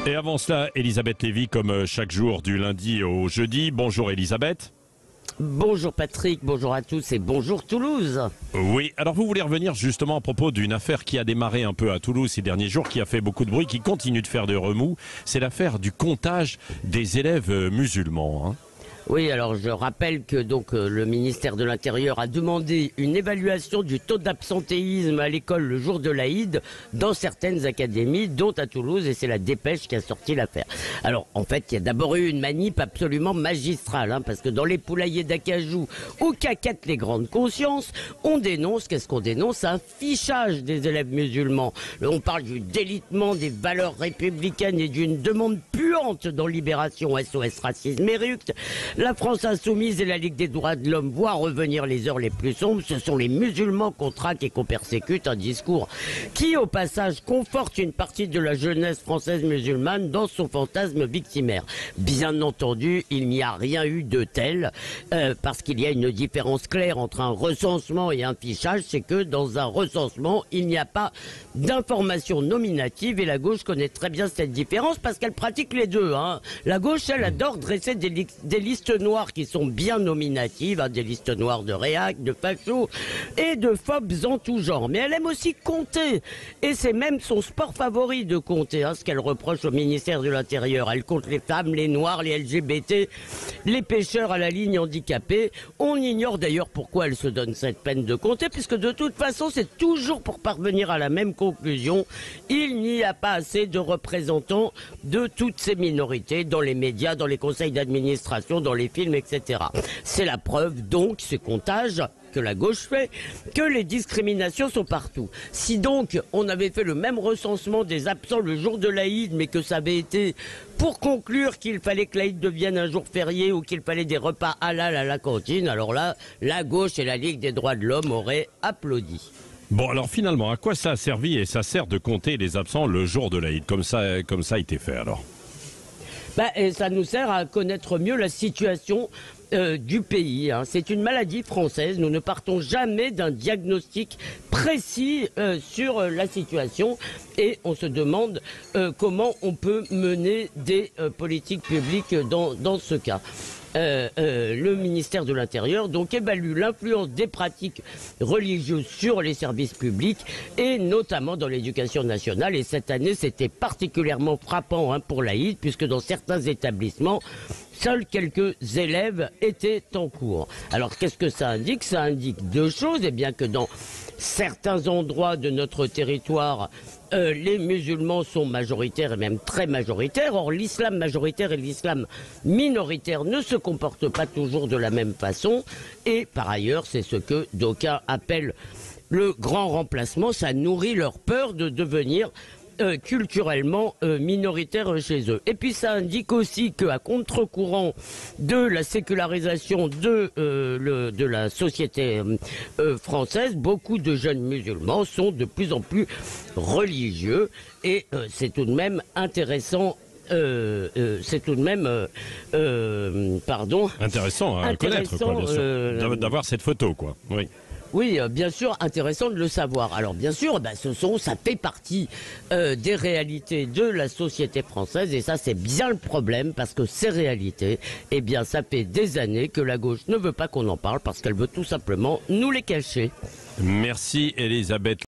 Et avant cela, Elisabeth Lévy, comme chaque jour du lundi au jeudi. Bonjour Elisabeth. Bonjour Patrick, bonjour à tous et bonjour Toulouse. Oui, alors vous voulez revenir justement à propos d'une affaire qui a démarré un peu à Toulouse ces derniers jours, qui a fait beaucoup de bruit, qui continue de faire de remous. C'est l'affaire du comptage des élèves musulmans, hein. Oui, alors je rappelle que le ministère de l'Intérieur a demandé une évaluation du taux d'absentéisme à l'école le jour de l'Aïd dans certaines académies, dont à Toulouse, et c'est la Dépêche qui a sorti l'affaire. Alors en fait, il y a d'abord eu une manip absolument magistrale, hein, parce que dans les poulaillers d'Acajou, où caquettent les grandes consciences, on dénonce, qu'est-ce qu'on dénonce? Un fichage des élèves musulmans. On parle du délitement des valeurs républicaines et d'une demande puante dans Libération, SOS Racisme et Ruct. La France Insoumise et la Ligue des droits de l'homme voient revenir les heures les plus sombres. Ce sont les musulmans qu'on traque et qu'on persécute, un discours qui, au passage, conforte une partie de la jeunesse française musulmane dans son fantasme victimaire. Bien entendu, il n'y a rien eu de tel, parce qu'il y a une différence claire entre un recensement et un fichage, c'est que dans un recensement, il n'y a pas d'information nominative, et la gauche connaît très bien cette différence parce qu'elle pratique les deux, hein. La gauche, elle adore dresser des listes noires qui sont bien nominatives, hein, des listes noires de réac, de fachos et de phobes en tout genre. Mais elle aime aussi compter, et c'est même son sport favori de compter, hein, ce qu'elle reproche au ministère de l'Intérieur. Elle compte les femmes, les noirs, les LGBT, les pêcheurs à la ligne handicapée. On ignore d'ailleurs pourquoi elle se donne cette peine de compter, puisque de toute façon c'est toujours pour parvenir à la même conclusion: il n'y a pas assez de représentants de toutes ces minorités dans les médias, dans les conseils d'administration, dans les films, etc. C'est la preuve, donc, ce comptage que la gauche fait, que les discriminations sont partout. Si donc on avait fait le même recensement des absents le jour de l'Aïd, mais que ça avait été pour conclure qu'il fallait que l'Aïd devienne un jour férié ou qu'il fallait des repas halal à la cantine, alors là, la gauche et la Ligue des droits de l'homme auraient applaudi. Bon, alors finalement, à quoi ça a servi et ça sert de compter les absents le jour de l'Aïd, comme ça a été fait alors? Et ça nous sert à connaître mieux la situation du pays, hein. C'est une maladie française. Nous ne partons jamais d'un diagnostic précis sur la situation, et on se demande comment on peut mener des politiques publiques dans ce cas. Le ministère de l'Intérieur donc évalue l'influence des pratiques religieuses sur les services publics, et notamment dans l'éducation nationale. Et cette année, c'était particulièrement frappant, hein, pour l'Aïd, puisque dans certains établissements, seuls quelques élèves étaient en cours. Alors qu'est-ce que ça indique? Ça indique deux choses. Eh bien que dans certains endroits de notre territoire, les musulmans sont majoritaires et même très majoritaires. Or, l'islam majoritaire et l'islam minoritaire ne se comportent pas toujours de la même façon. Et par ailleurs, c'est ce que d'aucuns appellent le grand remplacement. Ça nourrit leur peur de devenir culturellement minoritaires chez eux. Et puis ça indique aussi qu'à contre-courant de la sécularisation de la société française, beaucoup de jeunes musulmans sont de plus en plus religieux, et c'est tout de même intéressant. Intéressant à connaître, quoi, bien sûr. D'avoir cette photo, quoi. Oui. Oui, bien sûr, intéressant de le savoir. Alors bien sûr, ça fait partie des réalités de la société française, et ça c'est bien le problème, parce que ces réalités, eh bien ça fait des années que la gauche ne veut pas qu'on en parle, parce qu'elle veut tout simplement nous les cacher. Merci Elisabeth.